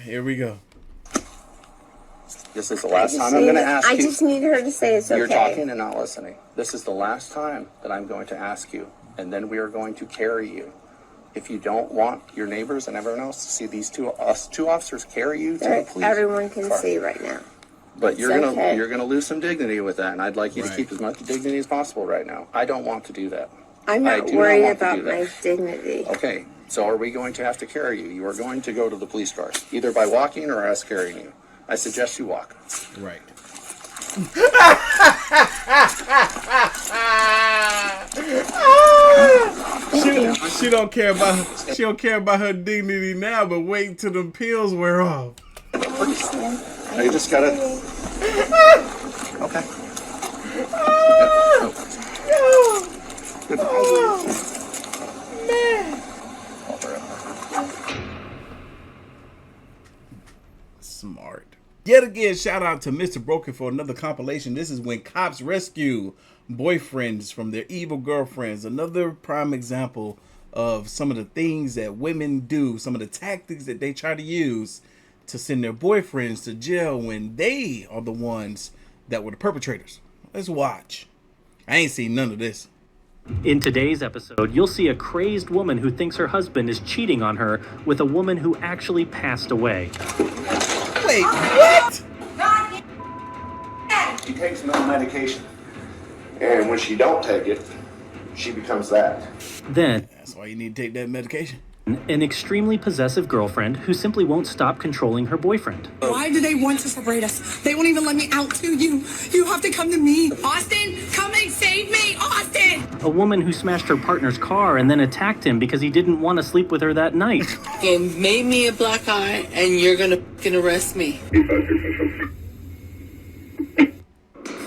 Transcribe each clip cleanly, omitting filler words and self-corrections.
Here we go. This is the last time I'm going to ask you. I just need her to say it's okay. You're talking and not listening. This is the last time that I'm going to ask you, and then we are going to carry you. If you don't want your neighbors and everyone else to see these two officers carry you to the police. Everyone can see right now. But you're gonna lose some dignity with that, and I'd like you to keep as much dignity as possible right now. I don't want to do that. I'm not worried about my dignity. Okay, so are we going to have to carry you? You are going to go to the police car, either by walking or us carrying you. I suggest you walk. Right. She don't care about her dignity now, but wait till the pills wear off. I just gotta. Okay. Man. Smart. Yet again, shout out to Mr. Broken for another compilation. This is when cops rescue boyfriends from their evil girlfriends. Another prime example of some of the things that women do, some of the tactics that they try to use to send their boyfriends to jail when they are the ones that were the perpetrators. Let's watch. I ain't seen none of this. In today's episode, you'll see a crazed woman who thinks her husband is cheating on her with a woman who actually passed away. Wait, what? She takes no medication. And when she don't take it, she becomes that. Then, that's why you need to take that medication. An extremely possessive girlfriend who simply won't stop controlling her boyfriend. Why do they want to separate us? They won't even let me out to you. You have to come to me. Austin, come and save me, Austin! A woman who smashed her partner's car and then attacked him because he didn't want to sleep with her that night. You made me a black eye and you're gonna arrest me.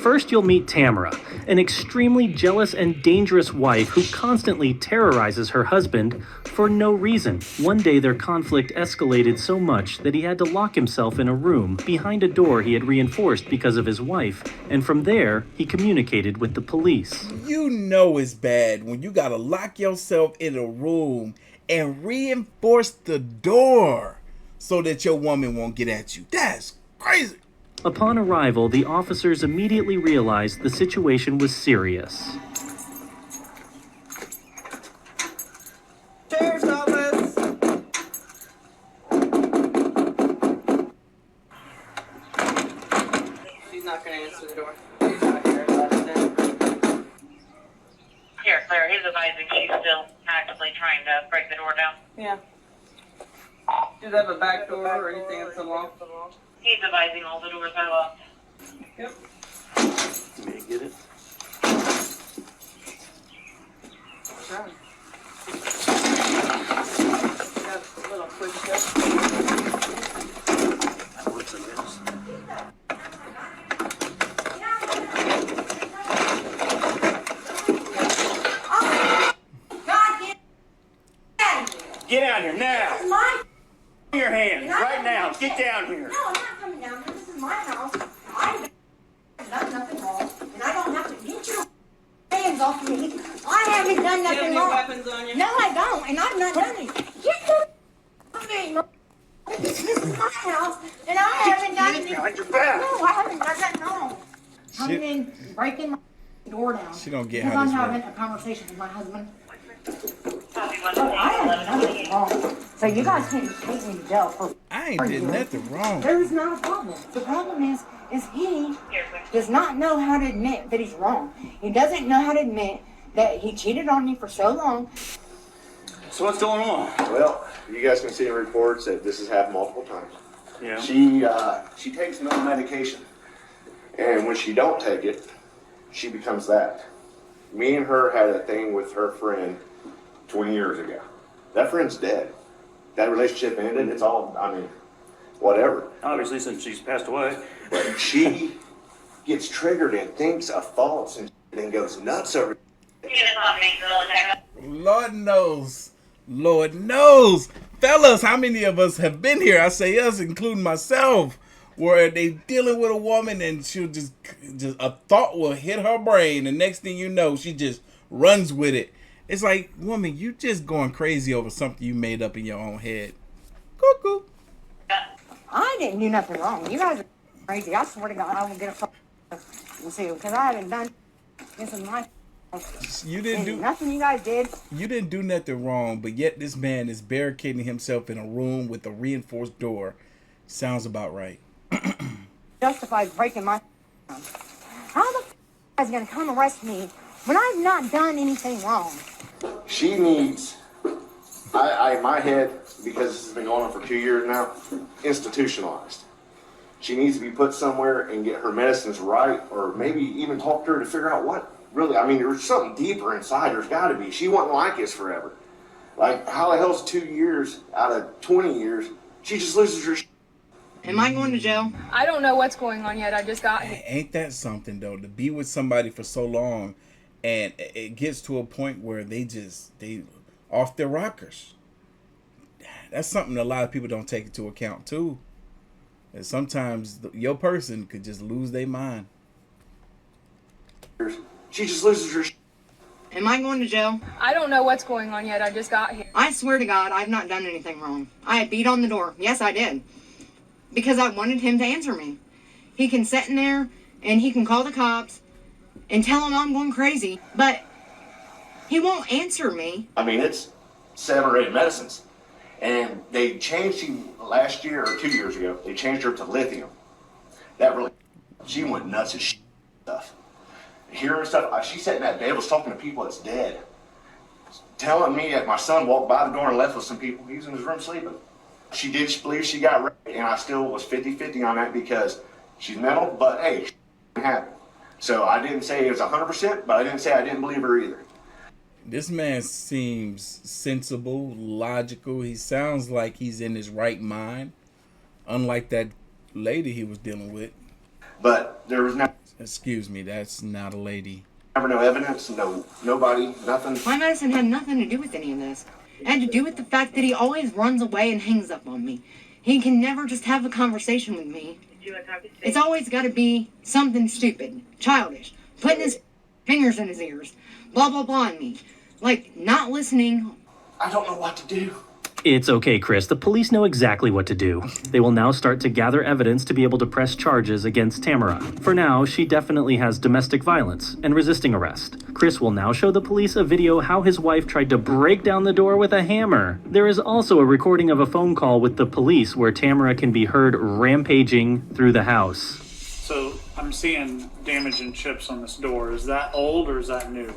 First, you'll meet Tamara, an extremely jealous and dangerous wife who constantly terrorizes her husband for no reason. One day, their conflict escalated so much that he had to lock himself in a room behind a door he had reinforced because of his wife, and from there, he communicated with the police. You know it's bad when you gotta lock yourself in a room and reinforce the door so that your woman won't get at you. That's crazy. Upon arrival, the officers immediately realized the situation was serious. Sheriff's office! She's not going to answer the door. She's not here. Here, Claire, he's advising she's still actively trying to break the door down. Yeah. Does it have a back door or anything that's unlocked? He's advising all the doors are locked. Yep. You may get it. Sure. Got a little quick step. That works, I guess. Get down here now! This is mine. Your hands right now. Get down here. No, I'm not coming down here. This is my house. I've done nothing wrong, and I don't have to get your hands off me. I haven't done nothing wrong. Weapons on you? No, I don't, and I've not done it. Get the off me. This is my house, and I haven't done anything. Behind your back. No, I haven't done nothing wrong. Coming in, breaking my door down. She don't get because how I'm this having a conversation with my husband. Oh, I haven't done anything wrong. So you guys can't just take me to jail for. I ain't did nothing wrong. There's not a problem. The problem is he does not know how to admit that he's wrong. He doesn't know how to admit that he cheated on me for so long. So what's going on? Well, you guys can see in reports that this has happened multiple times. Yeah. She takes no medication. And when she don't take it, she becomes that. Me and her had a thing with her friend 20 years ago. That friend's dead. That relationship ended. It's all, whatever. Obviously, since she's passed away. But she gets triggered and thinks of faults and goes nuts over it. Lord knows. Lord knows. Fellas, how many of us have been here? I say us, including myself, where they dealing with a woman and she'll just a thought will hit her brain, and next thing you know, she just runs with it. It's like, woman, you just going crazy over something you made up in your own head. Cuckoo. didn't do nothing wrong. You guys are crazy. I swear to God, I will get a see, because I haven't done this in my. You didn't do nothing. You guys did. You didn't do nothing wrong, but yet this man is barricading himself in a room with a reinforced door. Sounds about right. Justifies breaking my. How the is going to come arrest me when I've not done anything wrong? She needs, in my head, because this has been going on for 2 years now, institutionalized. She needs to be put somewhere and get her medicines right, or maybe even talk to her to figure out what really, I mean, there's something deeper inside. There's got to be. She wasn't like this forever. Like, how the hell's 2 years out of 20 years, she just loses her Am I going to jail? I don't know what's going on yet. I just got here. Ain't that something, though, to be with somebody for so long and it gets to a point where they off their rockers. That's something a lot of people don't take into account, too. And sometimes your person could just lose their mind. She just loses her Am I going to jail? I don't know what's going on yet. I just got here. I swear to God, I've not done anything wrong. I beat on the door. Yes, I did. Because I wanted him to answer me. He can sit in there and he can call the cops and tell them I'm going crazy, but he won't answer me. I mean, it's 7 or 8 medicines. And they changed you last year or 2 years ago. They changed her to lithium. That really, she went nuts as stuff. Hearing stuff, she sat in that bed, was talking to people that's dead. Telling me that my son walked by the door and left with some people. He was in his room sleeping. She did believe she got raped, and I still was 50-50 on that because she's mental, but hey, it happened. So I didn't say it was 100%, but I didn't say I didn't believe her either. This man seems sensible, logical. He sounds like he's in his right mind, unlike that lady he was dealing with. But there was no... Excuse me, that's not a lady. Never no evidence, nobody, nothing. My medicine had nothing to do with any of this. It had to do with the fact that he always runs away and hangs up on me. He can never just have a conversation with me. It's always got to be something stupid, childish, putting his fingers in his ears, blah, blah, blah on me. Like, not listening. I don't know what to do. It's okay, Chris. The police know exactly what to do. They will now start to gather evidence to be able to press charges against Tamara. For now, she definitely has domestic violence and resisting arrest. Chris will now show the police a video how his wife tried to break down the door with a hammer. There is also a recording of a phone call with the police where Tamara can be heard rampaging through the house. So I'm seeing damage and chips on this door. Is that old or is that new?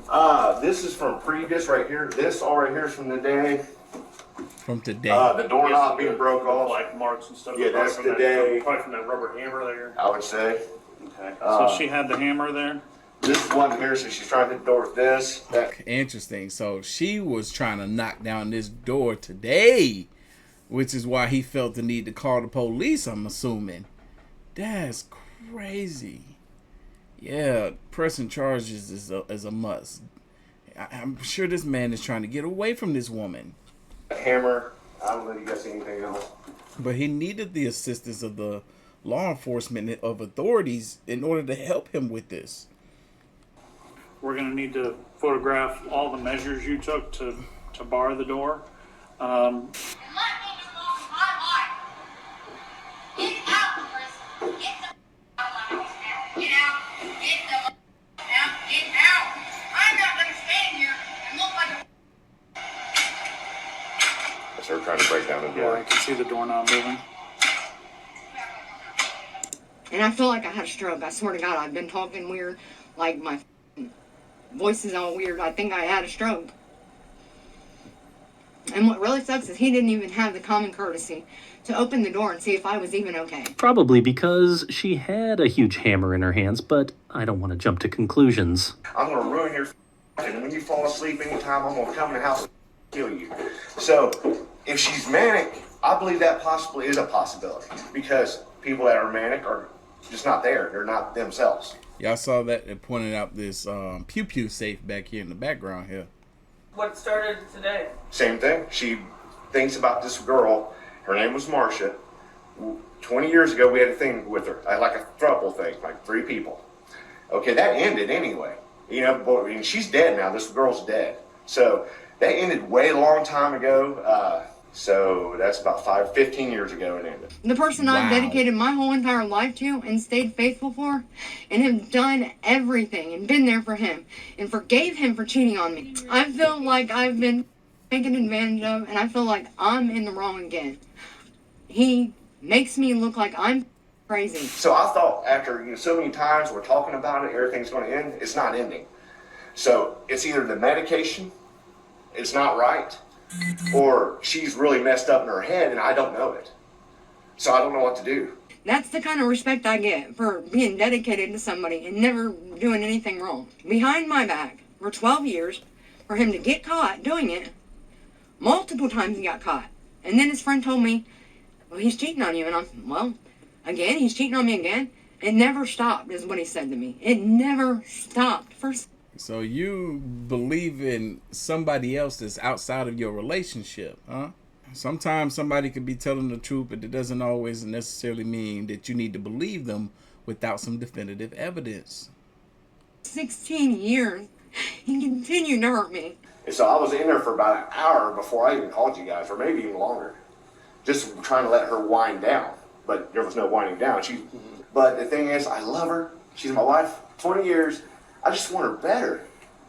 This is from previous right here. This all right here is from the day. From today. The doorknob being broke off. Like marks and stuff. Yeah, that's today. Probably from that rubber hammer there. I would say. Okay. So she had the hammer there? This one here, so she's trying to hit the door with this. That. Interesting. So she was trying to knock down this door today, which is why he felt the need to call the police, I'm assuming. That's crazy. Yeah, pressing charges is a must. I'm sure this man is trying to get away from this woman. Hammer. I don't know if you guys see anything else. But he needed the assistance of the law enforcement of authorities in order to help him with this. We're going to need to photograph all the measures you took to bar the door. They're trying to break down the door. Yeah, I can see the doorknob moving. And I feel like I had a stroke. I swear to God, I've been talking weird. Like, my voice is all weird. I think I had a stroke. And what really sucks is he didn't even have the common courtesy to open the door and see if I was even okay. Probably because she had a huge hammer in her hands, but I don't want to jump to conclusions. I'm going to ruin your and when you fall asleep anytime, I'm going to come in the house and kill you. So, if she's manic, I believe that possibly is a possibility. Because people that are manic are just not there. They're not themselves. Y'all saw that? It pointed out this pew-pew safe back here in the background here. What started today? Same thing. She thinks about this girl. Her name was Marcia. 20 years ago, we had a thing with her. Like a throuple thing, like 3 people. Okay, that ended anyway. You know, and she's dead now. This girl's dead. So that ended way long time ago. So that's about 15 years ago it ended. The person I've dedicated my whole entire life to and stayed faithful for, and have done everything and been there for him and forgave him for cheating on me. I feel like I've been taken advantage of, and I feel like I'm in the wrong again. He makes me look like I'm crazy. So I thought after so many times we're talking about it, everything's going to end. It's not ending. So it's either the medication, it's not right, or she's really messed up in her head and I don't know it. So I don't know what to do. That's the kind of respect I get for being dedicated to somebody and never doing anything wrong. Behind my back for 12 years, for him to get caught doing it, multiple times he got caught. And then his friend told me, well, he's cheating on you. And I'm, well, again, he's cheating on me again. It never stopped, is what he said to me. It never stopped. So you believe in somebody else that's outside of your relationship, huh? Sometimes somebody could be telling the truth, but it doesn't always necessarily mean that you need to believe them without some definitive evidence. 16 years, he continued to hurt me. And so I was in there for about an hour before I even called you guys, or maybe even longer, just trying to let her wind down. But there was no winding down. But the thing is, I love her. She's my wife, 20 years. I just want her better,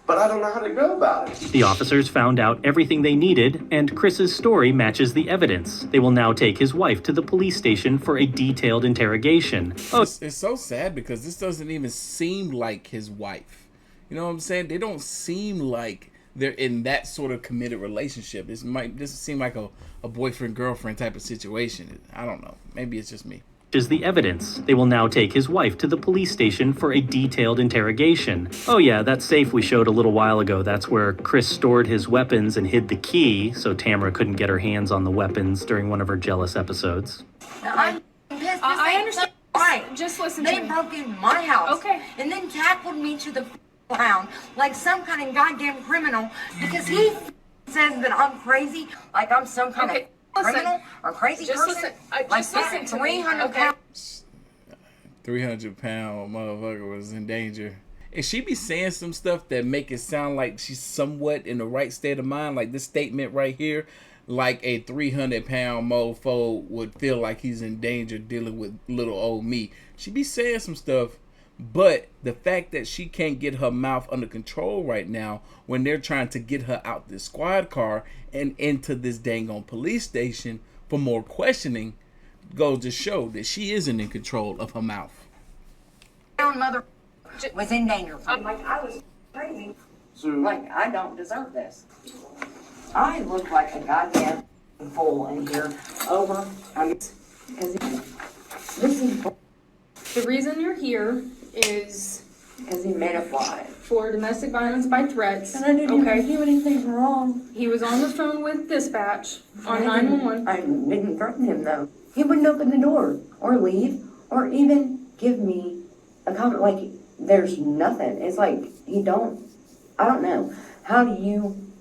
but I don't know how to go about it. The officers found out everything they needed, and Chris's story matches the evidence. They will now take his wife to the police station for a detailed interrogation. It's so sad because this doesn't even seem like his wife. You know what I'm saying? They don't seem like they're in that sort of committed relationship. This seem like a boyfriend-girlfriend type of situation. I don't know. Maybe it's just me. Is the evidence. They will now take his wife to the police station for a detailed interrogation. Oh yeah, that safe we showed a little while ago, that's where Chris stored his weapons and hid the key so Tamara couldn't get her hands on the weapons during one of her jealous episodes. I'm pissed. I understand. Why? Just listen to me. They broke in my house. Okay. And then tackled me to the ground like some kind of goddamn criminal because he says that I'm crazy, like I'm some kind of criminal or crazy just person. Just listen to 300 me. pounds. 300-pound motherfucker was in danger. And she be saying some stuff that make it sound like she's somewhat in the right state of mind, like this statement right here, like a 300-pound mofo would feel like he's in danger dealing with little old me. She be saying some stuff, but the fact that she can't get her mouth under control right now when they're trying to get her out this squad car and into this dang on police station for more questioning goes to show that she isn't in control of her mouth. My own mother was in danger. Like I was crazy. Like I don't deserve this. I look like a goddamn fool in here. Because this is The reason you're here is because he made a lie. For domestic violence by threats. And I didn't even do anything wrong. He was on the phone with dispatch on 911. I didn't threaten him though. He wouldn't open the door or leave or even give me a comment. Like there's nothing. It's like I don't know. How do you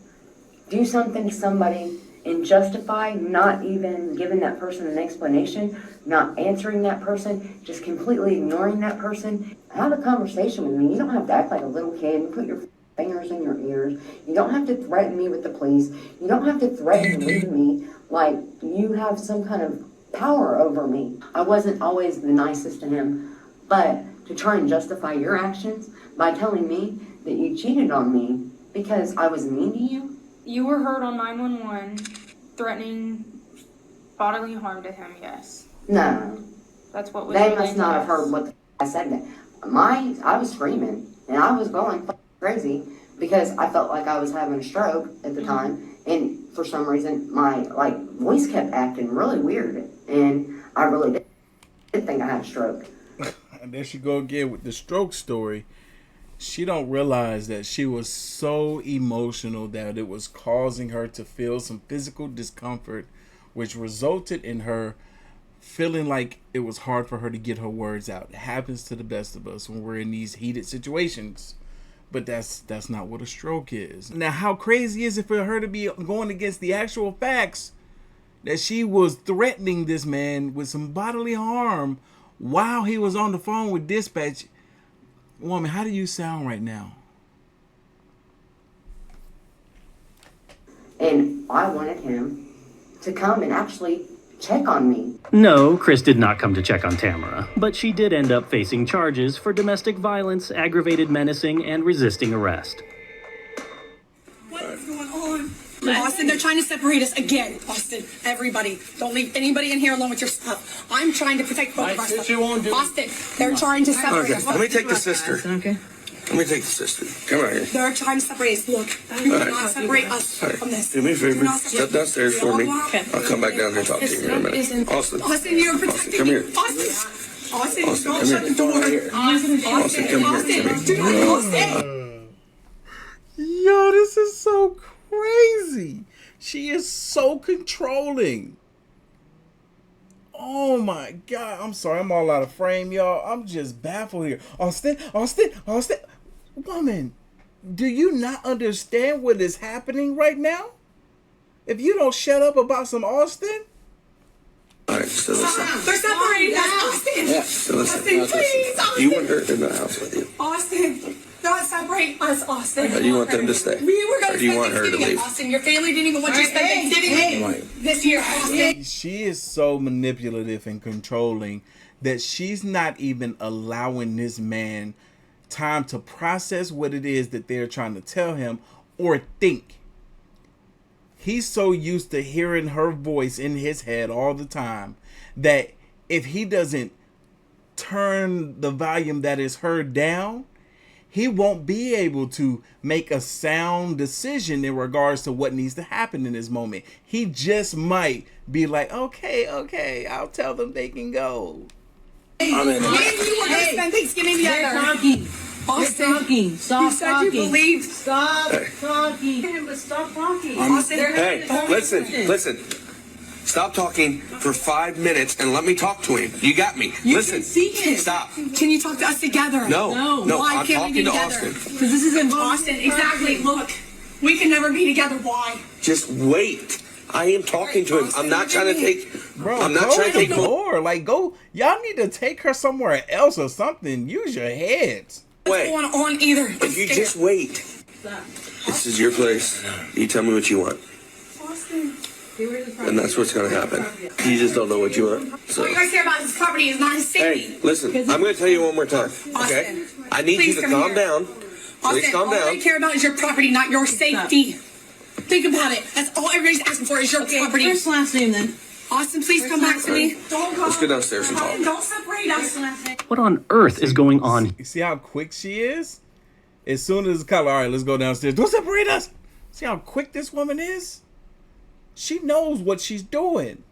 do something to somebody and justify not even giving that person an explanation, not answering that person, just completely ignoring that person? Have a conversation with me. You don't have to act like a little kid. Put your fingers in your ears. You don't have to threaten me with the police. You don't have to threaten to leave me like you have some kind of power over me. I wasn't always the nicest to him, but to try and justify your actions by telling me that you cheated on me because I was mean to you. You were heard on 911 threatening bodily harm to him, yes. No. That's what was They must not have heard what I said. I was screaming and I was going crazy because I felt like I was having a stroke at the time, and for some reason my voice kept acting really weird, and I really did think I had a stroke. And there she go again with the stroke story. She don't realize that she was so emotional that it was causing her to feel some physical discomfort, which resulted in her feeling like it was hard for her to get her words out. It happens to the best of us when we're in these heated situations. But that's not what a stroke is. Now, how crazy is it for her to be going against the actual facts that she was threatening this man with some bodily harm while he was on the phone with dispatch? Woman, how do you sound right now? And I wanted him to come and actually check on me. No, Chris did not come to check on Tamara, but she did end up facing charges for domestic violence, aggravated menacing, and resisting arrest. What is going on? Austin, they're trying to separate us again. Austin, everybody, don't leave anybody in here alone with your stuff. I'm trying to protect both of us. Austin, they're trying to separate us. Let me take the sister. Okay. Let me take the sister. Come on here. They're trying to separate us. Look, you cannot separate us from this. Do me a favor. Step downstairs for me. I'll come back down here and talk to you in a minute. Austin. Austin, you're protecting come me. here. Austin, Austin, don't come shut here. the door. Austin, come here. Austin. Yo, this is so crazy. She is so controlling. Oh my God. I'm sorry. I'm all out of frame, y'all. I'm just baffled here. Austin. Woman, do you not understand what is happening right now? If you don't shut up about some Austin. All right, so listen. They're separating us. Austin. Yeah, so listen. Austin, please. Austin. You want her in the house with you? Austin. Don't separate us, Austin. Or do you want them to stay? We were going or to do you spend want her to Thanksgiving leave? at Austin. Your family didn't even want you to spend Thanksgiving this year, Austin. She is so manipulative and controlling that she's not even allowing this man time to process what it is that they're trying to tell him or think. He's so used to hearing her voice in his head all the time that if he doesn't turn the volume that is heard down, he won't be able to make a sound decision in regards to what needs to happen in this moment. He just might be like, okay, I'll tell them they can go. Hey, we were going to spend Thanksgiving together. They're talking. Austin, They're talking. Stop you said talking. you believed. Stop talking. Stop talking. Austin, Hey, listen. Stop talking for 5 minutes and let me talk to him. You got me. Listen. See him. Stop. Can you talk to us together? No. Why I'm can't we be talking to together? Austin. Because this isn't Austin. Exactly. Look, we can never be together. Why? Just wait. I am talking to him. I'm not trying to take. Bro, I'm not go trying to take. more. Like, go. Y'all need to take her somewhere else or something. Use your heads. What's going on either? If you just wait. This is your place. You tell me what you want. Austin. And that's what's going to happen. You just don't know what you want. So. All you guys care about is his property is not his safety. Hey, listen. I'm going to tell you one more time. Okay? Austin, I need you to calm down. Please Austin, calm all I down. care about is your property, not your safety. Think about it. That's all everybody's asking for is your property. First last name then. Austin, please come back to me. Don't go. Let's go downstairs and talk. Don't separate us. What on earth is going on? You see how quick she is? As soon as the cop, all right, let's go downstairs. Don't separate us. See how quick this woman is? She knows what she's doing.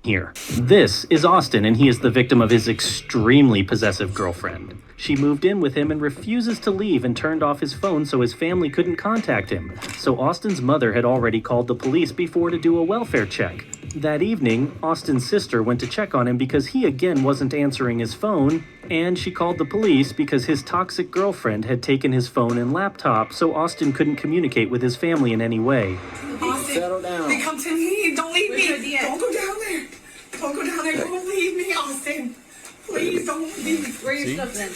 Here. This is Austin, and he is the victim of his extremely possessive girlfriend. She moved in with him and refuses to leave and turned off his phone so his family couldn't contact him. So Austin's mother had already called the police before to do a welfare check. That evening, Austin's sister went to check on him because he again wasn't answering his phone, and she called the police because his toxic girlfriend had taken his phone and laptop so Austin couldn't communicate with his family in any way. Austin, settle down. They come to me. Don't leave me. Don't go down there. Don't go down there. Don't leave me, Austin. Please don't leave me. Where are your stuff then?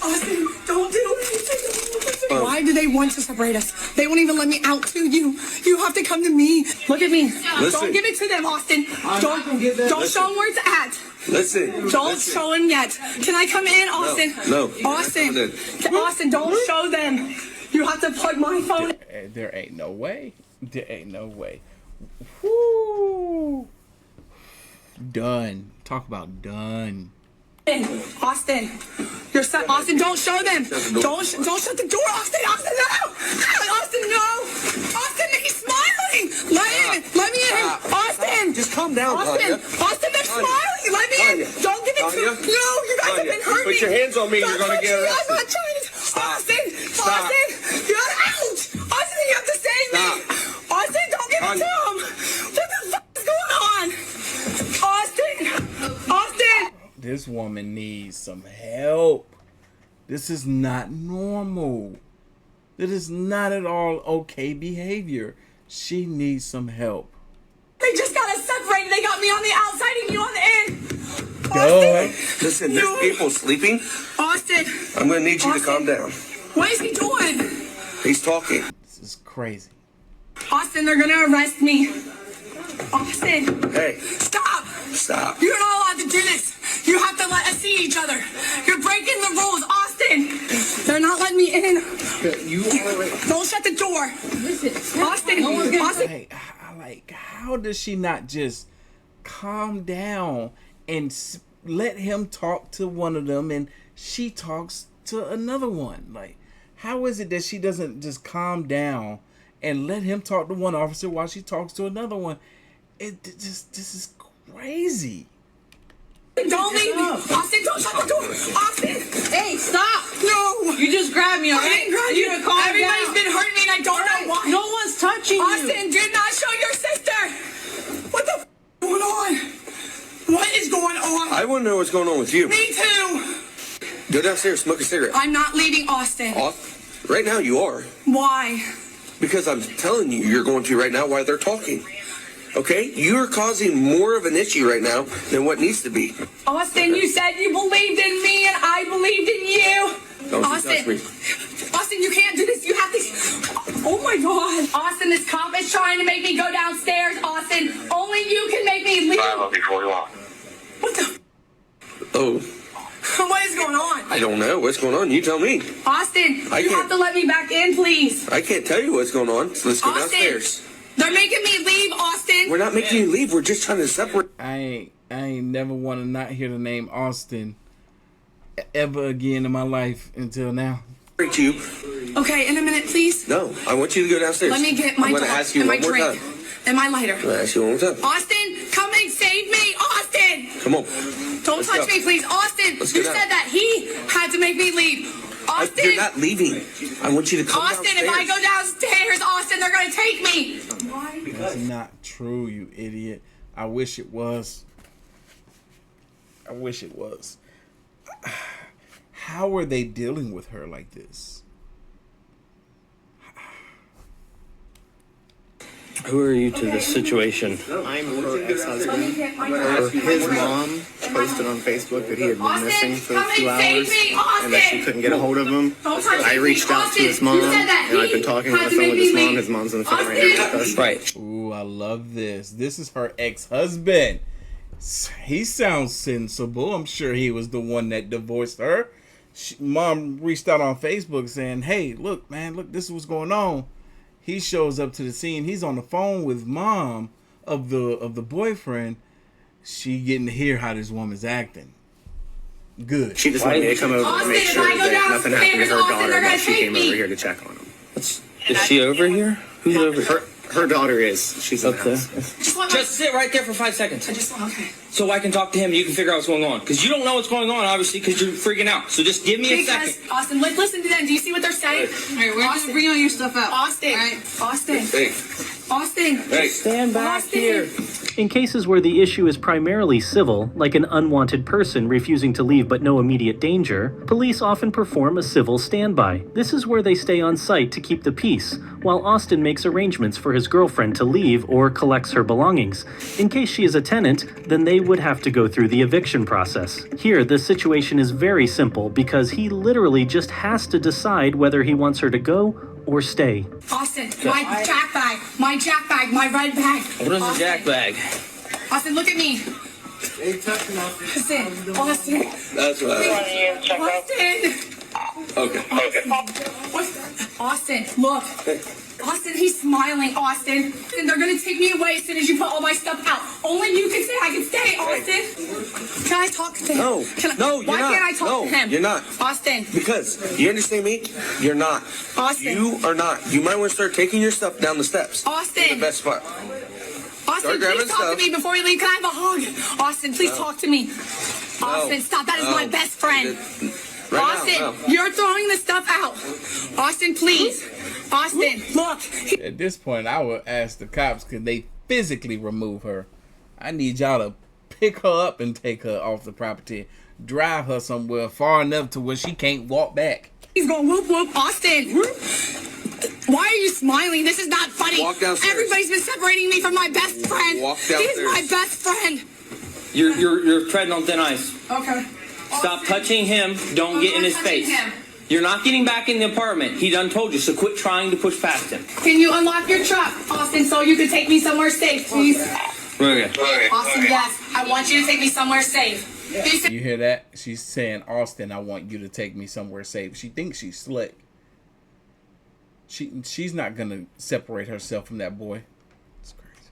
Austin, don't do anything. Why do they want to separate us? They won't even let me out to you. You have to come to me. Look at me. Don't give it to them, Austin. Don't show them where it's at. Listen. Don't show them yet. Can I come in, Austin? No. Austin, don't show them. You have to plug my phone. There ain't no way. There ain't no way. Woo. Done. Talk about done. Austin, Austin, don't show them. Don't shut the door, Austin. Austin, no. Austin, no. Austin, he's smiling. Let me in. Austin, just calm down, Austin. Tanya. Austin, they're smiling. Let me in. Don't give it to me. No, you guys have been hurting me. Put your hands on me. You're going to get arrested. I'm not trying to. Austin, you're out. Austin, you have to save me. Austin, don't give it to him. What the fuck is going on? Austin. This woman needs some help. This is not normal. That is not at all okay behavior. She needs some help. They just got us separated. They got me on the outside and you on the in. Austin, listen, there's people sleeping. Austin. I'm going to need you to calm down. What is he doing? He's talking. This is crazy. Austin, they're going to arrest me. Austin. Hey. Stop. Stop. You're not allowed to do this. You have to let us see each other. You're breaking the rules, Austin. They're not letting me in. You are. Don't shut the door. Listen, Austin. Austin. Hey, like, how does she not just calm down and let him talk to one of them and she talks to another one? Like, how is it that she doesn't just calm down and let him talk to one officer while she talks to another one? This is crazy. Don't leave me. Austin, don't shut the door. Austin. Hey, stop. No. You just grabbed me, all right? I didn't grab you. Everybody's been hurting me and I don't know why. No one's touching you. Austin, do not show your sister. What the f is going on? What is going on? I want to know what's going on with you. Me too. Go downstairs, smoke a cigarette. I'm not leaving Austin. Right now you are. Why? Because I'm telling you, you're going to right now while they're talking. Okay? You're causing more of an issue right now than what needs to be. Austin, you said you believed in me and I believed in you. Don't Austin, you touch me. Austin, you can't do this. You have to. Oh my God. Austin, this cop is trying to make me go downstairs. Austin, only you can make me leave. I love you before you walk. What the? Oh, What is going on? I don't know. What's going on? You tell me. Austin, you have to let me back in, please. I can't tell you what's going on. So let's go Austin, downstairs. they're making me leave, Austin. We're not making you leave. We're just trying to separate. I ain't never want to not hear the name Austin ever again in my life until now. You. Okay, in a minute, please. No, I want you to go downstairs. Let me get my I'm going to dog ask you and my one more drink time. and my lighter. I'm going to ask you one more time. Austin, come and save me, Austin. Come on. Don't Let's touch go. me, please. Austin, Let's go you down. said that he had to make me leave. Austin, You're not leaving. I want you to come Austin, downstairs. if I go downstairs, Austin, they're going to take me. Why? That's not true, you idiot. I wish it was. I wish it was. How are they dealing with her like this? Who are you to this situation? I'm her ex-husband. His mom posted on Facebook that he had been missing for a few hours and that she couldn't get a hold of him. I reached out to his mom and I've been talking on the phone with his mom. His mom's on the phone right now with us. Right. Ooh, I love this. This is her ex-husband. He sounds sensible. I'm sure he was the one that divorced her. Mom reached out on Facebook saying, hey, look, man, look, this is what's going on. He shows up to the scene. He's on the phone with mom of the boyfriend. She getting to hear how this woman's acting. Good. She just wanted me to come over and make sure that nothing happened to her daughter while she came over here to check on him. Is she over here? Who's over here? Her daughter is. She's in the house. Just sit right there for 5 seconds. Okay. So I can talk to him and you can figure out what's going on. Because you don't know what's going on, obviously, because you're freaking out. So just give me a second. Austin, listen to them. Do you see what they're saying? All right, we're just bringing all your stuff out. Austin. All right. Austin. Hey. Austin. Hey. Stand back here. In cases where the issue is primarily civil, like an unwanted person refusing to leave but no immediate danger, police often perform a civil standby. This is where they stay on site to keep the peace, while Austin makes arrangements for his girlfriend to leave or collects her belongings. In case she is a tenant, then they would have to go through the eviction process. Here, the situation is very simple because he literally just has to decide whether he wants her to go or stay. Austin, my jack bag, my red bag. What is a jack bag? Austin, look at me. Austin, That's what I Austin. Okay. Austin, look. Austin, he's smiling, Austin. And they're gonna take me away as soon as you put all my stuff out. Only you can say I can stay, Austin. Can I talk to him? No. No, you're Why not. can't I talk to him? You're not. Austin. Because, you understand me? You're not. Austin. You are not. You might want to start taking your stuff down the steps. Austin. The best spot. Austin, please talk to me before we leave. Can I have a hug? Austin, please talk to me. Austin, stop. That is my best friend. Austin, you're throwing the stuff out. Austin, please. Austin, look. At this point, I would ask the cops, could they physically remove her? I need y'all to pick her up and take her off the property. Drive her somewhere far enough to where she can't walk back. He's going whoop whoop. Austin, why are you smiling? This is not funny. Walk downstairs. Everybody's been separating me from my best friend. Walk downstairs. He's my best friend. You're treading on thin ice. Okay. Stop touching him. Don't get in his face. You're not getting back in the apartment. He done told you, so quit trying to push past him. Can you unlock your truck, Austin, so you can take me somewhere safe, please? Austin, yes. I want you to take me somewhere safe. You hear that? She's saying, Austin, I want you to take me somewhere safe. She thinks she's slick. She's not gonna separate herself from that boy. It's crazy.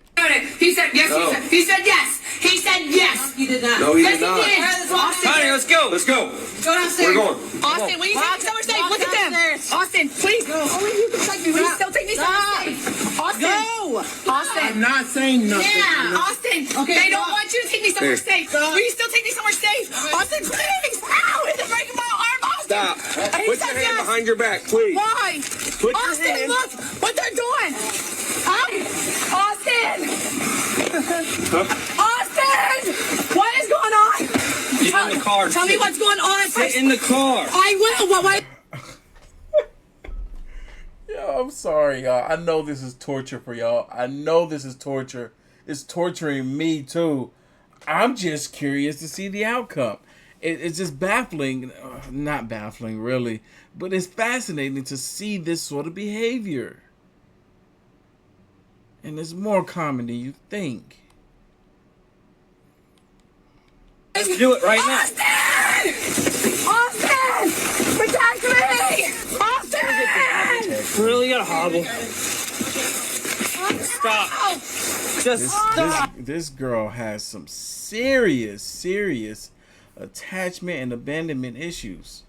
He said yes. No. He said yes. He said yes. He did not. No, he did not. Honey, let's go. Let's go. Go downstairs. We're going. Austin, will you take me somewhere safe? Look at them. Austin, please. Only you can take me. Will you still take me somewhere safe? Austin. Go. Austin. I'm not saying nothing. Yeah. Austin. Okay. They don't want you to take me somewhere safe. Will you still take me somewhere safe? Austin, please. Ow! It's breaking my arm, Austin. Stop. Put your hand behind your back, please. Why? Put Austin, your hand. look what they're doing. Austin. Austin, what is going on? Get in the car. Tell me what's going on. Sit in the car. I will. What? Yo, I'm sorry, y'all. I know this is torture for y'all. I know this is torture. It's torturing me, too. I'm just curious to see the outcome. It's just baffling. Not baffling, really. But it's fascinating to see this sort of behavior. And it's more common than you think. Let's do it right now. Austin! Protect me! Austin! Really gotta hobble. Stop. Just stop. This girl has some serious attachment and abandonment issues.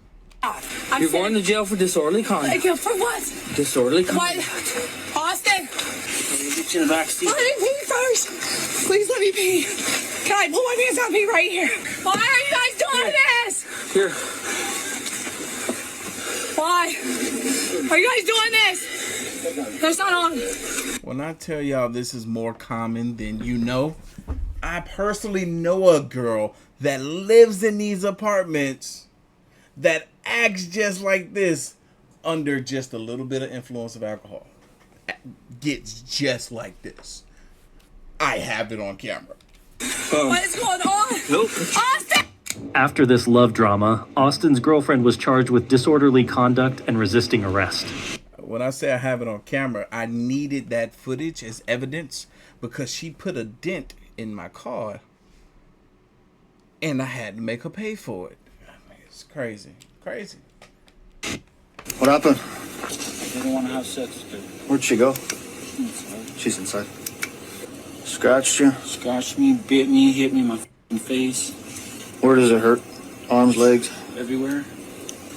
You're going to jail for disorderly conduct. For what? Disorderly conduct. What? Austin! Get you in the back seat. Let me pee first. Please let me pee. Can I pull my pants out and pee right here? Why are you guys doing this? Here. Why? Are you guys doing this? That's not on. When I tell y'all this is more common than you know, I personally know a girl that lives in these apartments that acts just like this under just a little bit of influence of alcohol. Gets just like this. I have it on camera. What is going on? Nope. Austin! After this love drama, Austin's girlfriend was charged with disorderly conduct and resisting arrest. When I say I have it on camera, I needed that footage as evidence because she put a dent in my car and I had to make her pay for it. I mean, it's crazy. Crazy. What happened? I didn't want to have sex with her. Where'd she go? Inside. She's inside. Scratched you? Scratched me, bit me, hit me in my face. Where does it hurt? Arms, legs? Everywhere.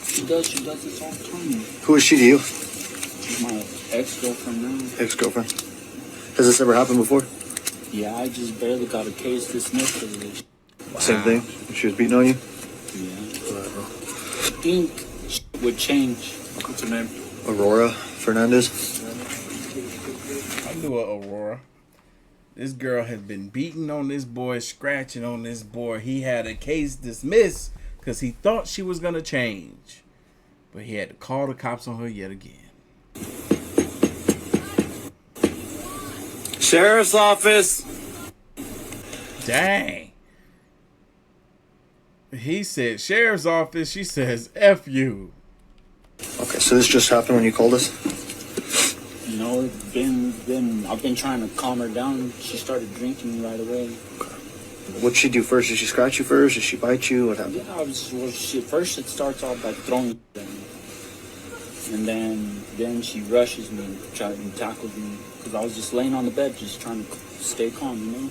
She does this all the time. Who is she to you? She's my ex-girlfriend now. Ex-girlfriend. Has this ever happened before? Yeah, I just barely got a case dismissed because of this. Wow. Same thing? She was beating on you? Yeah. I think shit would change. What's her name? Aurora Fernandez. I knew Aurora. This girl has been beating on this boy, scratching on this boy. He had a case dismissed because he thought she was going to change. But he had to call the cops on her yet again. Sheriff's office. Dang. He said sheriff's office. She says F you. Okay, so this just happened when you called us? You know, I've been trying to calm her down. She started drinking right away. What'd she do first? Did she scratch you first? Did she bite you? What happened? Yeah, first it starts off by throwing them. And then she rushes me and tackles me. Because I was just laying on the bed, just trying to stay calm, you know?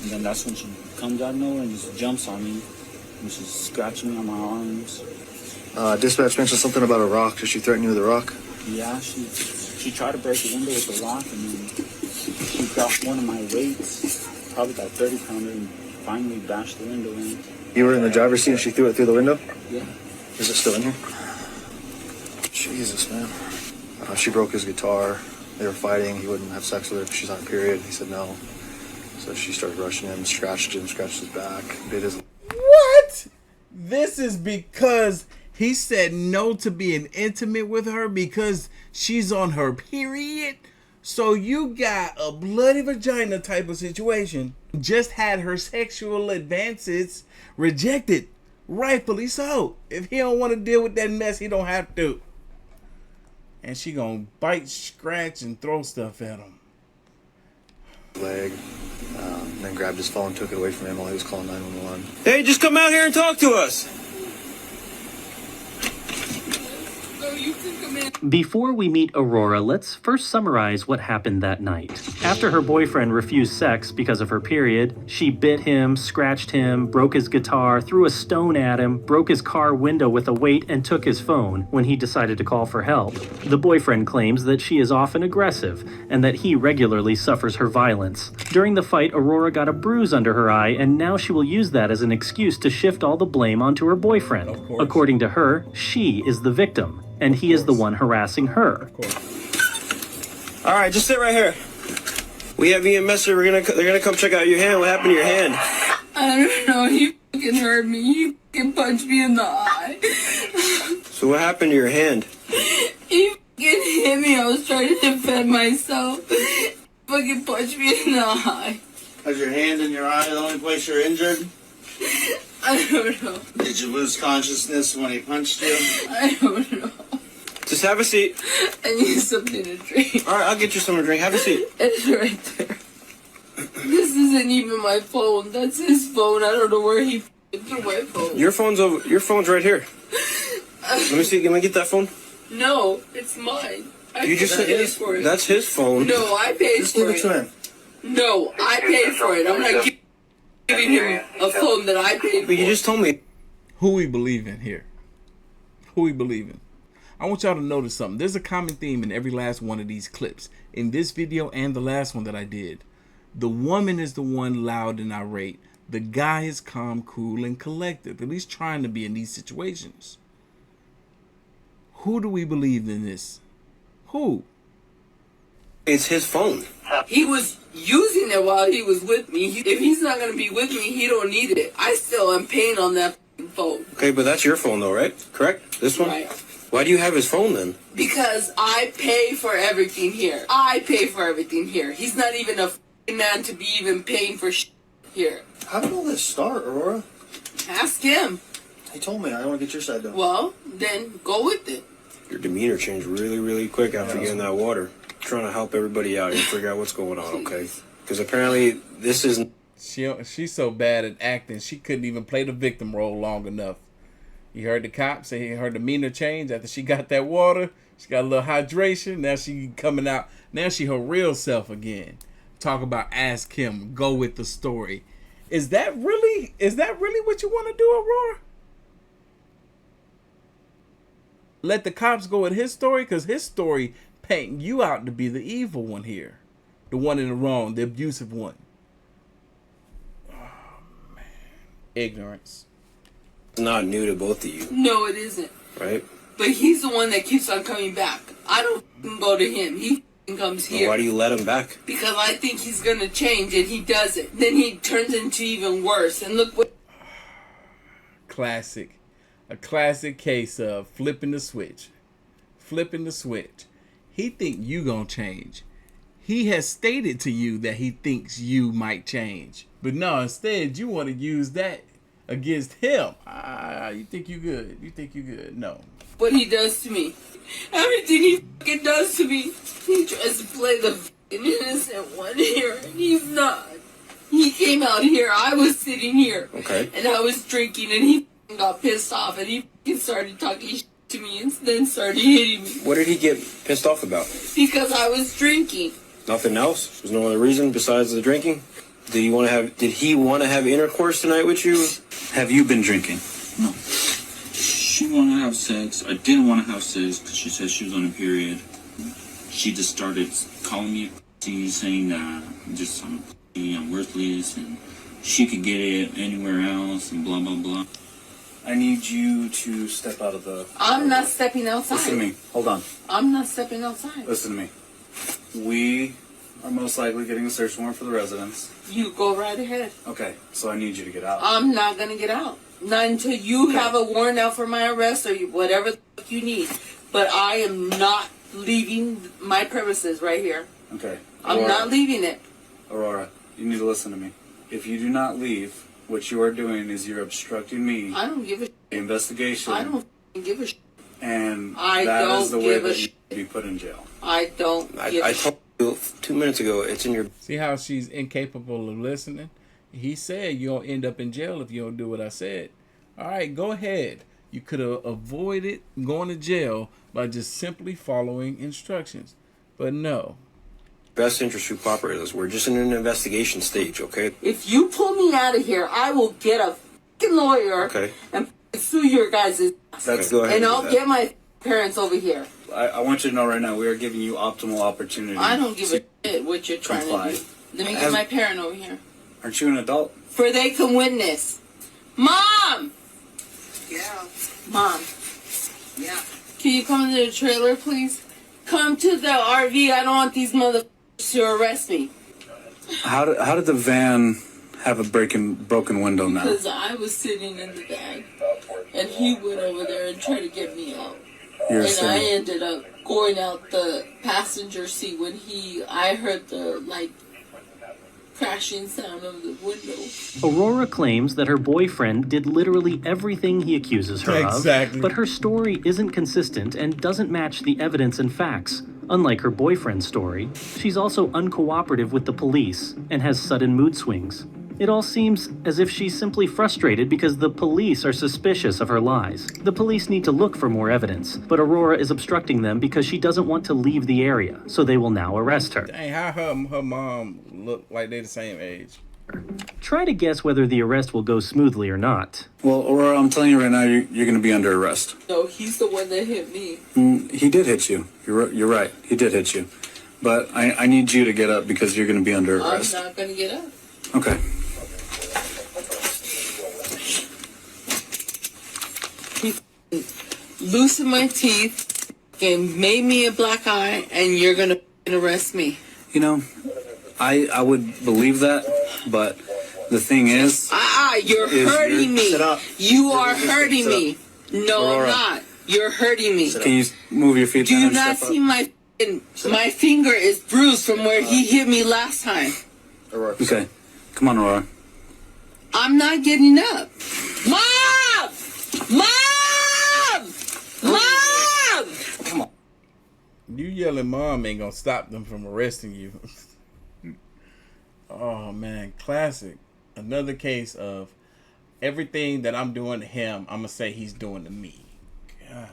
And then that's when she comes out of nowhere and just jumps on me. And she's scratching me on my arms. Dispatch mentioned something about a rock. Did she threaten you with a rock? Yeah, she tried to break the window with a rock, and then she dropped one of my weights, probably about 30 pounder, and finally bashed the window in. You were in the driver's seat and she threw it through the window? Yeah. Is it still in here? Jesus, man. She broke his guitar. They were fighting. He wouldn't have sex with her because she's on a period. He said no. So she started rushing him, scratched his back, bit his... What? This is because he said no to being intimate with her because she's on her period? So you got a bloody vagina type of situation. Just had her sexual advances rejected. Rightfully so. If he don't want to deal with that mess, he don't have to. And she gonna bite, scratch, and throw stuff at him. leg, then grabbed his phone, took it away from him while he was calling 911. Hey, just come out here and talk to us. Before we meet Aurora, let's first summarize what happened that night. After her boyfriend refused sex because of her period, she bit him, scratched him, broke his guitar, threw a stone at him, broke his car window with a weight, and took his phone when he decided to call for help. The boyfriend claims that she is often aggressive and that he regularly suffers her violence. During the fight, Aurora got a bruise under her eye, and now she will use that as an excuse to shift all the blame onto her boyfriend. According to her, she is the victim, and he is the one harassing her. All right, just sit right here. We have EMS here. They're gonna come check out your hand. What happened to your hand? I don't know. He fucking hurt me. He fucking punched me in the eye. So what happened to your hand? He fucking hit me. I was trying to defend myself. He fucking punched me in the eye. Is your hand and your eye the only place you're injured? I don't know. Did you lose consciousness when he punched you? I don't know. Just have a seat. I need something to drink. All right, I'll get you something to drink. Have a seat. It's right there. This isn't even my phone. That's his phone. I don't know where he threw my phone. Your phone's right here. Let me see. Can I get that phone? No, it's mine. You just said paid for it. That's his phone. No, I paid Just for give it. it to him. No, I paid for it. I'm not giving him a phone that I paid for. But you just told me. Who we believe in here? Who we believe in? I want y'all to notice something. There's a common theme in every last one of these clips. In this video and the last one that I did. The woman is the one loud and irate. The guy is calm, cool, and collected. At least trying to be in these situations. Who do we believe in this? Who? It's his phone. He was using it while he was with me. If he's not going to be with me, he don't need it. I still am paying on that phone. Okay, but that's your phone though, right? Correct? This one? Right. Why do you have his phone then? Because I pay for everything here. I pay for everything here. He's not even a f***ing man to be even paying for here. How did all this start, Aurora? Ask him. He told me. I don't want to get your side done. Well, then go with it. Your demeanor changed really, really quick after getting that water. Trying to help everybody out and figure out what's going on, okay? Because apparently this isn't... She's so bad at acting, she couldn't even play the victim role long enough. You heard the cops say her demeanor changed after she got that water. She got a little hydration. Now she coming out. Now she her real self again. Talk about ask him. Go with the story. Is that really what you want to do, Aurora? Let the cops go with his story? Because his story painting you out to be the evil one here. The one in the wrong. The abusive one. Oh, man. Ignorance. Not new to both of you. No, it isn't. Right? But he's the one that keeps on coming back. I don't f***ing go to him. He f***ing comes here. Well, why do you let him back? Because I think he's going to change, and he doesn't. Then he turns into even worse. And look what... Classic. A classic case of flipping the switch. Flipping the switch. He think you gonna change. He has stated to you that he thinks you might change. But no, instead you want to use that against him. You think you good. You think you good. No. What he does to me. Everything he fucking does to me. He tries to play the fucking innocent one here, and he's not. He came out here. I was sitting here. Okay. And I was drinking, and he fucking got pissed off, and he fucking started talking shit to me, and then started hitting me. What did he get pissed off about? Because I was drinking. Nothing else? There's no other reason besides the drinking? Did he want to have intercourse tonight with you? Have you been drinking? No. She wanted to have sex. I didn't want to have sex because she said she was on a period. She just started calling me a pussy, saying that I'm worthless and she could get it anywhere else and blah, blah, blah. I need you to step out of the... I'm not stepping outside. Listen to me. Hold on. I'm not stepping outside. Listen to me. We are most likely getting a search warrant for the residence. You go right ahead. Okay, so I need you to get out. I'm not going to get out. Not until you have a warrant out for my arrest or whatever the fuck you need. But I am not leaving my premises right here. Okay. I'm not leaving it. Aurora, you need to listen to me. If you do not leave, what you are doing is you're obstructing me. I don't give a the investigation. I don't give a and I that don't is the way give a that you should be put in jail. I don't give a 2 minutes ago. It's in your... See how she's incapable of listening? He said you'll end up in jail if you don't do what I said. All right, go ahead. You could have avoided going to jail by just simply following instructions. But no. Best interest to cooperate with us. We're just in an investigation stage, okay? If you pull me out of here, I will get a fucking lawyer and sue your guys' ass. Let's go ahead and and I'll do that. get my parents over here. I want you to know right now, we are giving you optimal opportunity. I don't give a shit what you're trying to do. Let me get my parent over here. Aren't you an adult? For they can witness. Mom! Yeah. Mom. Yeah. Can you come to the trailer, please? Come to the RV. I don't want these motherfuckers to arrest me. How did the van have a broken window now? Because I was sitting in the back, and he went over there and tried to get me out. You're and saying- I ended up going out the passenger seat when I heard the, crashing sound of the window. Aurora claims that her boyfriend did literally everything he accuses her Exactly. of, but her story isn't consistent and doesn't match the evidence and facts. Unlike her boyfriend's story, she's also uncooperative with the police and has sudden mood swings. It all seems as if she's simply frustrated because the police are suspicious of her lies. The police need to look for more evidence, but Aurora is obstructing them because she doesn't want to leave the area, so they will now arrest her. Dang, how her mom look like they the same age? Try to guess whether the arrest will go smoothly or not. Well, Aurora, I'm telling you right now, you're going to be under arrest. No, he's the one that hit me. He did hit you. You're right. He did hit you. But I need you to get up because you're going to be under arrest. I'm not going to get up. Okay. He loosened my teeth and made me a black eye, and you're going to arrest me. You know, I would believe that, but the thing is... You're hurting me. Sit up. You are hurting me. No, Aurora. I'm not. You're hurting me. Can you move your feet Do down you and not step see my finger is bruised from where he hit me last time? up? Okay. Come on, Aurora. I'm not getting up. Mom! Mom! Mom! Come on. You yelling mom ain't gonna stop them from arresting you. Oh man, classic. Another case of everything that I'm doing to him, I'm gonna say he's doing to me. God.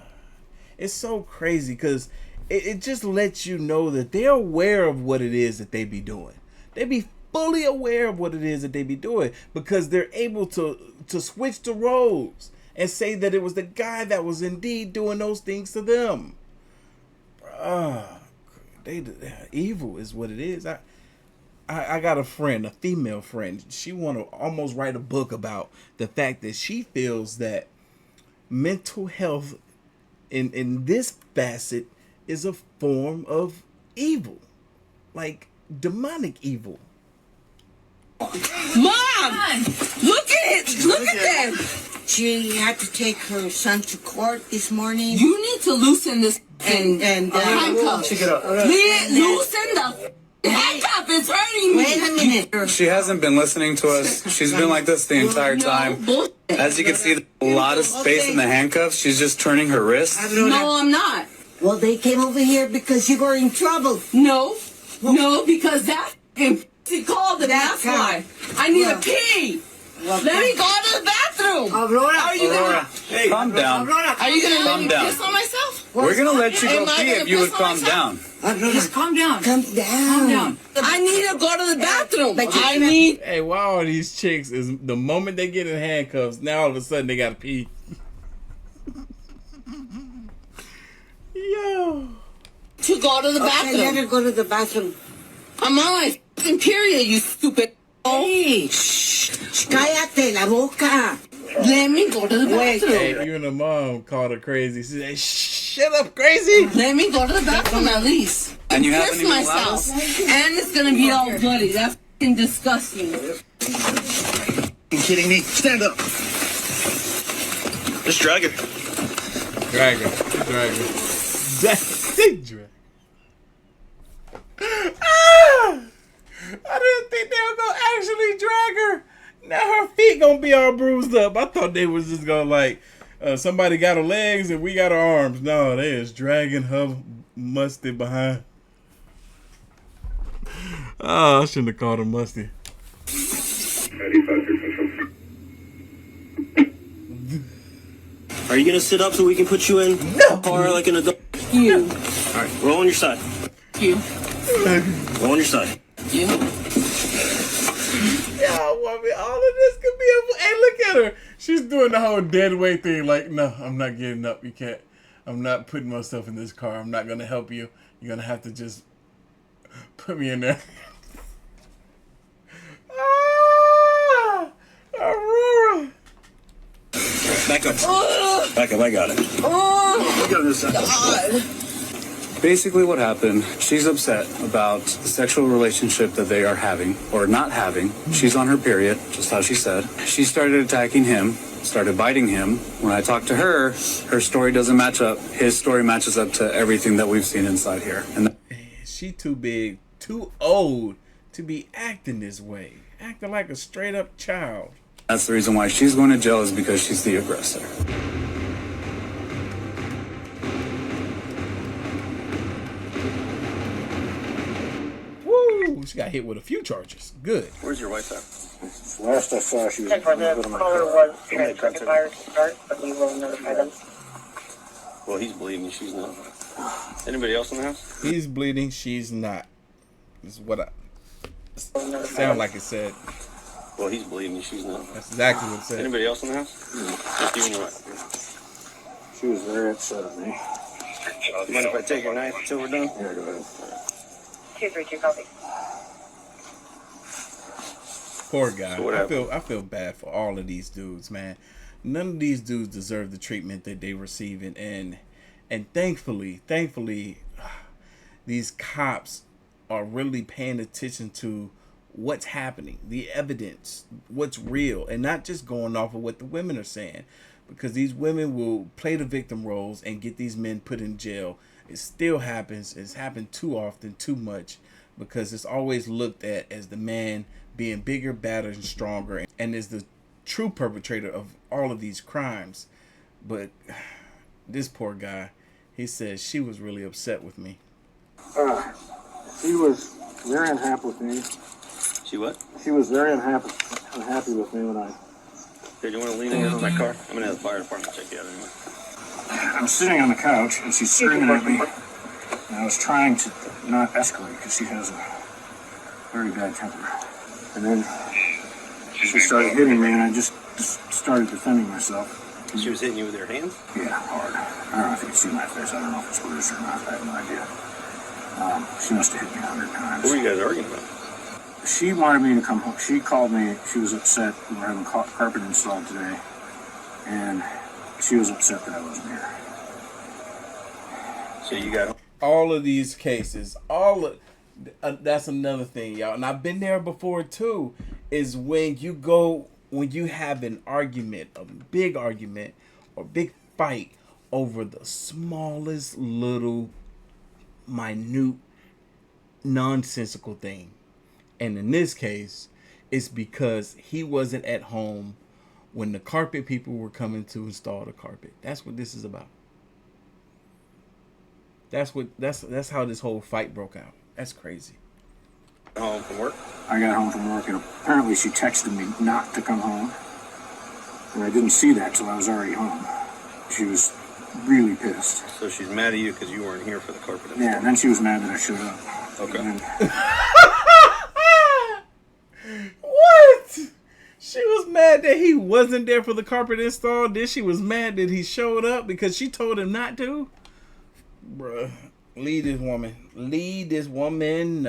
It's so crazy because it just lets you know that they're aware of what it is that they be doing. They be fully aware of what it is that they be doing because they're able to switch the roles and say that it was the guy that was indeed doing those things to them. Evil is what it is. I got a friend, a female friend. She want to almost write a book about the fact that she feels that mental health in this facet is a form of evil, like demonic evil. Mom! Look at it! Look at them! She had to take her son to court this morning. You need to loosen this and handcuff. Pick it up. Loosen the handcuff. It's hurting me. Wait a minute. She hasn't been listening to us. She's been like this the entire time. As you can see, there's a lot of space in the handcuffs. She's just turning her wrist. No, I'm not. Well, they came over here because you were in trouble. No, because that he called and that's why. I need a pee. Let me go to the bathroom. Aurora. Are you Aurora, hey, calm down. Are you gonna let Calm me down. piss on myself? We're gonna let you go Am I pee gonna if you would piss on calm down. Just calm down. Calm down. I need to go to the bathroom. Hey, why all these chicks is the moment they get in handcuffs, now all of a sudden they gotta pee. Yo. To go to the bathroom. Let her go to the bathroom. I'm on my f***ing period, you stupid. Hey, shh. Cállate la boca. Let me go to the bathroom. Hey, you and the mom called her crazy. She said, "Shut up, crazy." Let me go to the bathroom at least. And you haven't piss even allowed myself. us? And it's gonna be all bloody. That's f***ing disgusting. You kidding me? Stand up. Just drag her. Drag her. Drag her. I didn't think they were gonna actually drag her. Now her feet gonna be all bruised up. I thought they was just gonna somebody got her legs and we got her arms. No, they is dragging her musty behind. Oh, I shouldn't have called him Musty. Are you gonna sit up so we can put you in a car like an adult? You. All right, roll on your side. You. Roll on your side. You. Y'all want me? All of this could be a. Hey, look at her. She's doing the whole dead weight thing. Like, no, I'm not getting up. You can't. I'm not putting myself in this car. I'm not gonna help you. You're gonna have to just put me in there. Ah, Aurora. Back up. Back up. I got it. Oh, Go this side. God. Basically what happened, she's upset about the sexual relationship that they are having, or not having. She's on her period, just how she said. She started attacking him, started biting him. When I talked to her, her story doesn't match up. His story matches up to everything that we've seen inside here. And she too big, too old to be acting this way. Acting like a straight up child. that's the reason why she's going to jail, is because she's the aggressor. Woo! She got hit with a few charges. Good. Where's your wife at? Last I saw, she was in The caller was transferred to fire to start, but we will notify them. Well, he's bleeding. She's not. Anybody else in the house? He's bleeding. She's not. This is what I sound like it said. Well, he's bleeding. She's not. That's exactly what it said. Anybody else in the house? Just you and your wife. She was very upset at me. You mind if I take your knife until we're done? Yeah, go ahead. 232 copy. Poor guy. So what I feel bad for all of these dudes, man. None of these dudes deserve the treatment that they receiving, and thankfully, these cops are really paying attention to what's happening, the evidence, what's real, and not just going off of what the women are saying, because these women will play the victim roles and get these men put in jail. It still happens. It's happened too often, too much, because it's always looked at as the man being bigger, badder, and stronger, and is the true perpetrator of all of these crimes. But this poor guy, he says she was really upset with me. She was very unhappy with me. She what? She was very unhappy with me when I... Here, do you want to lean against my car? I'm going to have the fire department check you out anyway. I'm sitting on the couch, and she's screaming at me. And I was trying to not escalate, because she has a very bad temper. And then she started hitting me, and I just started defending myself. She was hitting you with her hands? Yeah, hard. I don't know if you can see my face. I don't know if it's bruised or not. I have no idea. She must have hit me 100 times. What were you guys arguing about? She wanted me to come home. She called me. She was upset. We were having carpet installed today. And she was upset that I wasn't here. So you got all of these cases, that's another thing, y'all. And I've been there before too, is when you have an argument, a big argument or big fight over the smallest little minute nonsensical thing. And in this case, it's because he wasn't at home when the carpet people were coming to install the carpet. That's what this is about. That's how this whole fight broke out. That's crazy. Home from work? I got home from work, and apparently she texted me not to come home. And I didn't see that till I was already home. She was really pissed. So she's mad at you because you weren't here for the carpet install. Yeah, and then she was mad that I showed up. Okay. What? She was mad that he wasn't there for the carpet install. Then she was mad that he showed up because she told him not to. Bruh, lead this woman. Lead this woman.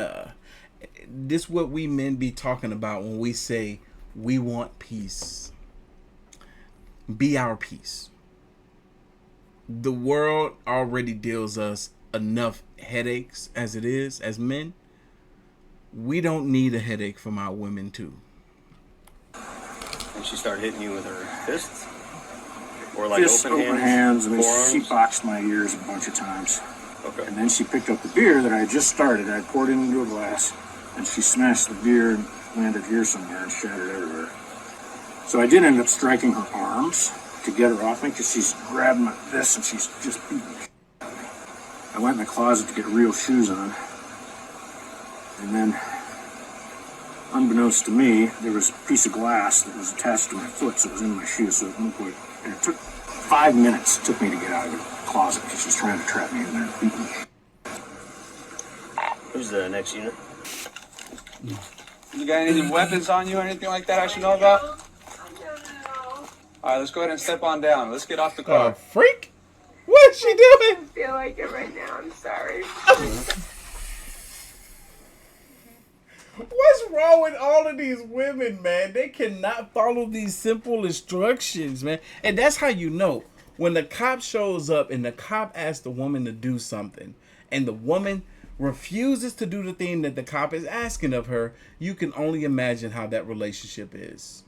This what we men be talking about when we say we want peace. Be our peace. The world already deals us enough headaches as it is, as men. We don't need a headache from our women too. And she started hitting you with her fists? Or like Just open hands. I mean, forearms? she boxed my ears a bunch of times. Okay. And then she picked up the beer that I had just started. I poured it into a glass, and she smashed the beer and landed here somewhere and shattered everywhere. So I did end up striking her arms to get her off me, because she's grabbing this and she's just beating the shit out of me. I went in the closet to get real shoes on, and then unbeknownst to me, there was a piece of glass that was attached to my foot, so it was in my shoe. So it took 5 minutes. It took me to get out of the closet because she was trying to trap me in there, beat me. Who's the next unit? You got any weapons on you or anything like that I should know about? All right, let's go ahead and step on down. Let's get off the car. Freak? What's she doing? I feel like it right now. I'm sorry. What's wrong with all of these women, man? They cannot follow these simple instructions, man. And that's how you know. When the cop shows up and the cop asks the woman to do something, and the woman refuses to do the thing that the cop is asking of her, you can only imagine how that relationship is.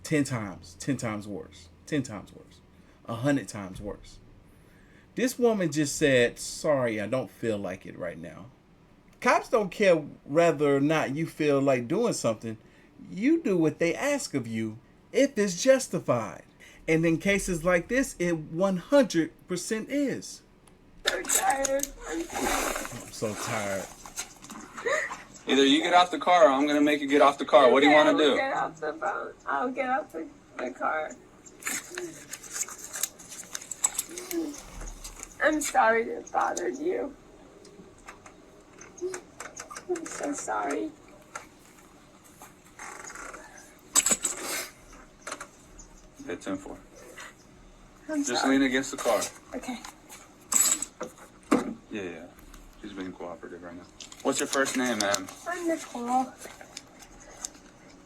10 times worse. 10 times worse. 100 times worse. This woman just said, sorry, I don't feel like it right now. Cops don't care whether or not you feel like doing something. You do what they ask of you if it's justified. And in cases like this, it 100% is. I'm so tired. I'm so tired. Either you get off the car or I'm going to make you get off the car. What do you want to do? Get off the phone. I'll get off the car. I'm sorry that bothered you. I'm so sorry. Hit 10-4. I'm Just sorry. lean against the car. Okay. Yeah. She's being cooperative right now. What's your first name, ma'am? I'm Nicole.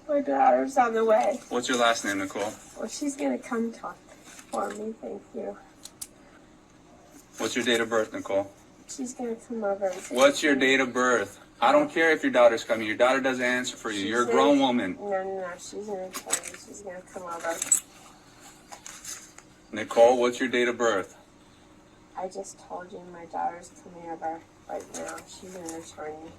My daughter's on the way. What's your last name, Nicole? Well, she's gonna come talk for me. Thank you. What's your date of birth, Nicole? She's gonna come over and say. What's your date of birth? I don't care if your daughter's coming. Your daughter doesn't answer for you. You're a grown woman. No. She's gonna tell me. She's gonna come over. Nicole, what's your date of birth? I just told you my daughter's coming over right now. She's an attorney.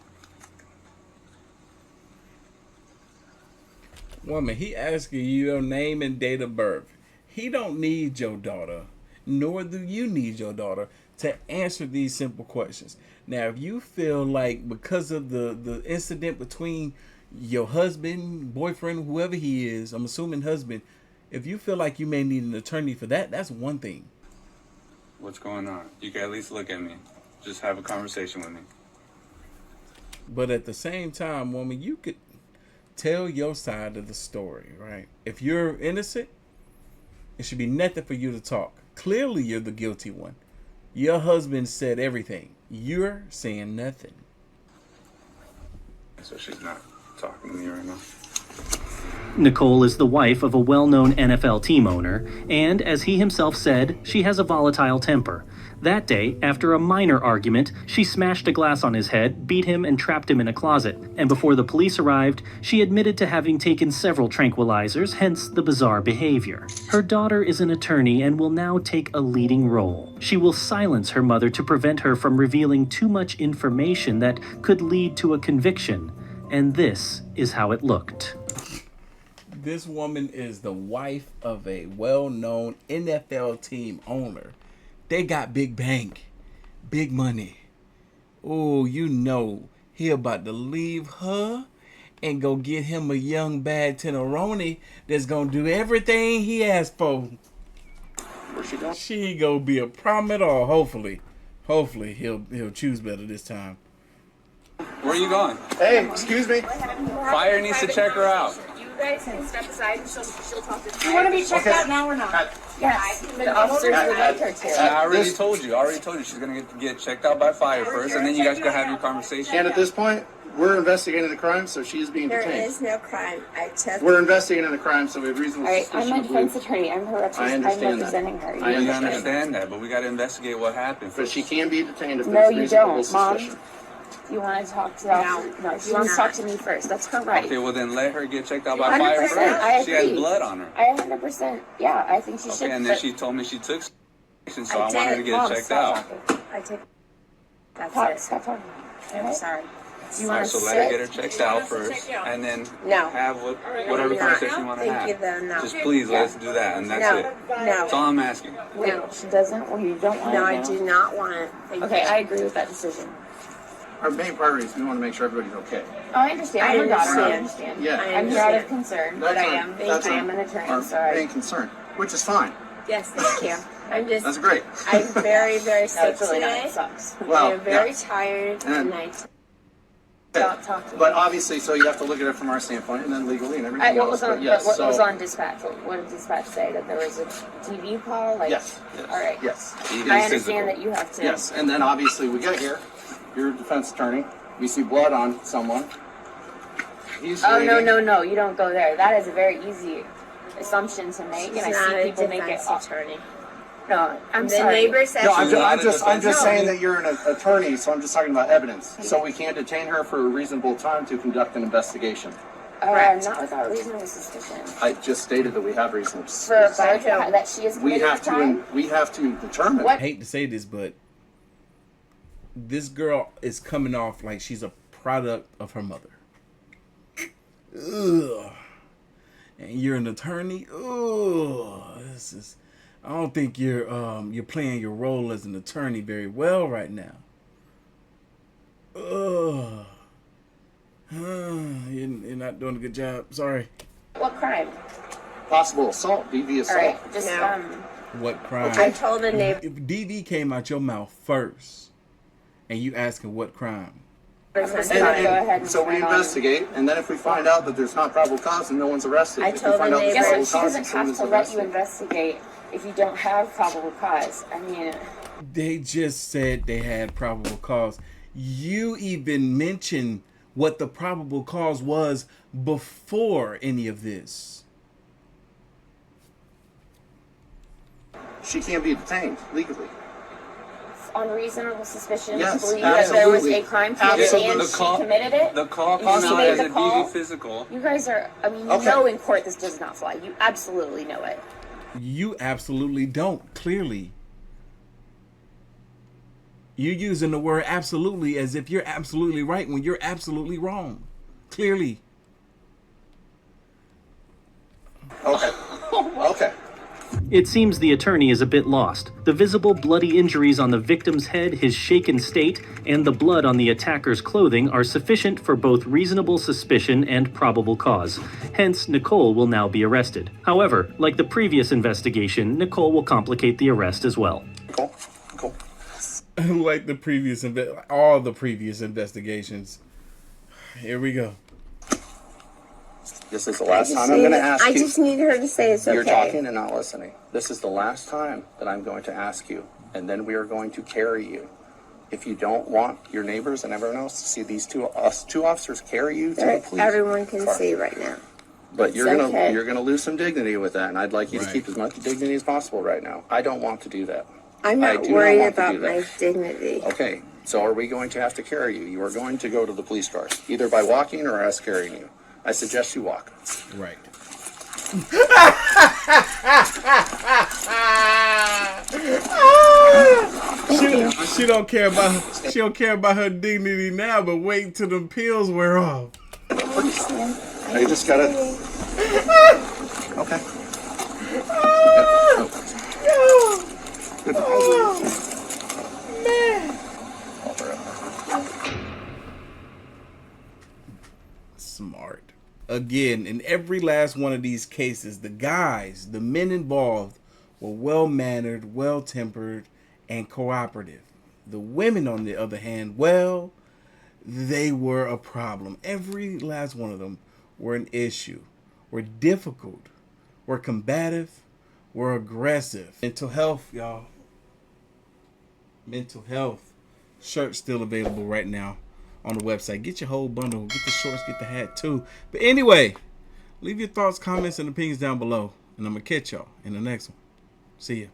Woman, he asking you your name and date of birth. He don't need your daughter, nor do you need your daughter to answer these simple questions. Now, if you feel like because of the incident between your husband, boyfriend, whoever he is, I'm assuming husband, if you feel like you may need an attorney for that, that's one thing. What's going on? You can at least look at me. Just have a conversation with me. But at the same time, woman, you could tell your side of the story, right? If you're innocent, it should be nothing for you to talk. Clearly, you're the guilty one. Your husband said everything. You're saying nothing. So she's not talking to me right now. Nicole is the wife of a well-known NFL team owner, and as he himself said, she has a volatile temper. That day, after a minor argument, she smashed a glass on his head, beat him, and trapped him in a closet. And before the police arrived, she admitted to having taken several tranquilizers, hence the bizarre behavior. Her daughter is an attorney and will now take a leading role. She will silence her mother to prevent her from revealing too much information that could lead to a conviction. And this is how it looked. This woman is the wife of a well-known NFL team owner. They got big bank, big money. Oh, you know he about to leave her and go get him a young bad Teneroni that's gonna do everything he asked for. Where's she going? She gonna be a problem at all. Hopefully he'll choose better this time. Where are you going? Hey, excuse me. Fire needs to check her out. You guys can step aside and she'll talk to You want to be checked out now or not? Yes, the officers would like her to. I already told you she's going to get checked out by fire first, and then you guys go have your conversation. And at this point, we're investigating the crime, so she is being There detained. is no crime. I took. We're investigating the crime, so we have reasonable All right, suspicion. I'm a to believe- defense attorney. I'm her I understand I'm representing her. I We understand that, but we got to investigate what happened. But she can be detained if No, there's you reasonable don't, Mom. suspicion. You want to talk to the officer? No, you want to talk to me first. That's her right. Okay, well then let her get checked out by fire 100%. first. I She has agree. blood on her. I 100%. Yeah, I think she should. Okay, and then but she told me she took some, so I want did. her to get Mom, checked stop out. talking. I take. That's stop talking. I'm sorry. Do you All right, want so to let her get her checked out first, and then No. have whatever No. conversation you want to Thank have. you, though, no. Just please let us do that, and that's it. No. That's all I'm asking. No, she doesn't. Or you don't want No, it I now? do not want it. Thank Okay, you. I agree with that decision. our main priority is we want to make sure everybody's okay. Oh, I understand. I I'm your daughter. I understand. understand. Yeah. I'm here out of concern, but I am an attorney. Our Sorry. main concern, which is fine. Yes, thank you. I'm just. That's great. I'm very, very sick really today. not. Sucks. Well, I'm very yeah. tired And- tonight. Stop talking. But obviously, so you have to look at it from our standpoint, and then legally and everything What else. was on? But yes, what was so- on dispatch? What did dispatch say? That there was a TV call? Like, Yes. All right. Yes. I understand that you have to. Yes, and then obviously we get here. You're a defense attorney. We see blood on someone. He's Oh bleeding. no! You don't go there. That is a very easy assumption to make, and I see people make it. Attorney. No, I'm The sorry. neighbor said No, she's I'm just saying that you're an attorney, so I'm just talking about evidence. So we can't detain her for a reasonable time to conduct an investigation. Not without reasonable suspicion. I just stated that we have reasonable For suspicion. that she is We committing have a crime. to. We have to determine. I hate to say this, but this girl is coming off like she's a product of her mother. Ugh. And you're an attorney. Ugh. This is. I don't think you're playing your role as an attorney very well right now. Ugh. You're not doing a good job. Sorry. What crime? Possible assault, DV assault. All right, just What crime? I told the neighbor. If DV came out your mouth first, and you asking what crime? So we investigate, and then if we find out that there's not probable cause and no one's arrested, I if we told find the out there's neighbor- probable She cause doesn't and have someone's to let you arrested. investigate if you don't have probable cause. I mean, They just said they had probable cause. You even mentioned what the probable cause was before any of this. She can't be detained legally. on reasonable suspicion Yes, to believe that there was absolutely. a crime committed Absolutely. and The she call- committed it. The call And came she out made as the a call. DV physical. You guys are. I mean, you Okay. know, in court this does not fly. You absolutely know it. You absolutely don't, clearly. You're using the word absolutely as if you're absolutely right when you're absolutely wrong. Clearly. Okay. Okay. It seems the attorney is a bit lost. The visible bloody injuries on the victim's head, his shaken state, and the blood on the attacker's clothing are sufficient for both reasonable suspicion and probable cause. Hence, Nicole will now be arrested. However, like the previous investigation, Nicole will complicate the arrest as well. Cool. Like the previous, all the previous investigations. Here we go. This is the last time I'm going to ask you. I just need her to say it's okay. You're talking and not listening. This is the last time that I'm going to ask you, and then we are going to carry you. If you don't want your neighbors and everyone else to see these two officers carry you to the police, Everyone can car. see right now. But you're It's gonna okay. you're gonna lose some dignity with that, and I'd like you to Right. keep as much dignity as possible right now. I don't want to do that. I'm I not do worried want to about do that. my dignity. Okay, so are we going to have to carry you? You are going to go to the police cars, either by walking or us carrying you. I suggest you walk. Right. She don't care about her dignity now, but wait till the pills wear off. I just gotta. Okay. Smart. Again, in every last one of these cases, the guys, the men involved, were well-mannered, well-tempered, and cooperative. The women, on the other hand, well, they were a problem. Every last one of them were an issue, were difficult, were combative, were aggressive. Mental health, y'all. Mental health. Shirt's still available right now on the website. Get your whole bundle. Get the shorts, get the hat too. But anyway, leave your thoughts, comments, and opinions down below. And I'm going to catch y'all in the next one. See ya.